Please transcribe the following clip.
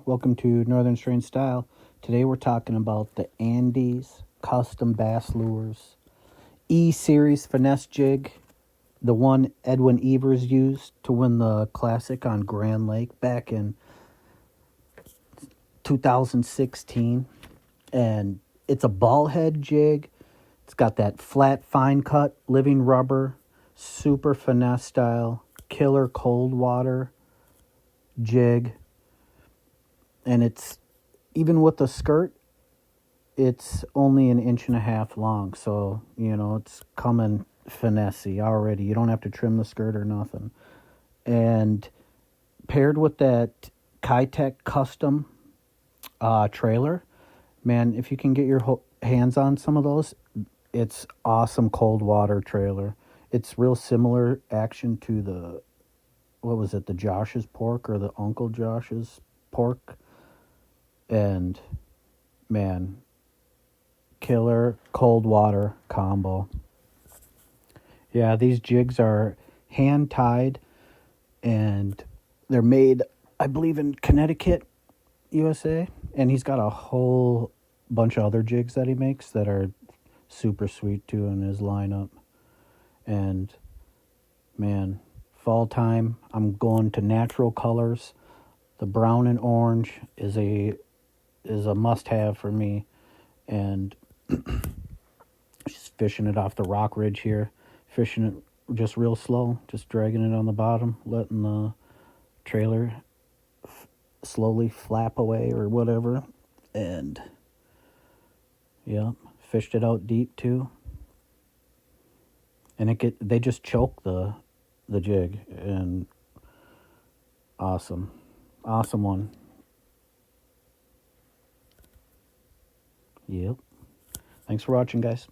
Welcome to Northern Strain Style. Today we're talking about the Andes Custom Bass Lures E-Series Finesse Jig, the one Edwin Evers used to win the Classic on Grand Lake back in 2016. And it's a ball head jig. It's got that flat, fine cut, living rubber, super finesse style, killer cold water jig. And it's, even with the skirt, it's only 1.5 inches long. So, you know, it's coming finessey already. You don't have to trim the skirt or nothing. And paired with that KEITECH custom trailer, man, if you can get your hands on some of those, it's awesome cold water trailer. It's real similar action to the, what was it, the Josh's pork or the Uncle Josh's pork. And man, killer cold water combo. Yeah, these jigs are hand tied and they're made, I believe, in Connecticut, USA. And he's got a whole bunch of other jigs that he makes that are super sweet too in his lineup. And man, fall time, I'm going to natural colors. The brown and orange is a must-have for me. And just fishing it off the rock ridge here, fishing it just real slow, just dragging it on the bottom, letting the trailer slowly flap away or whatever. And yeah, fished it out deep too. And they just choke the jig. And awesome one. Yep. Thanks for watching, guys.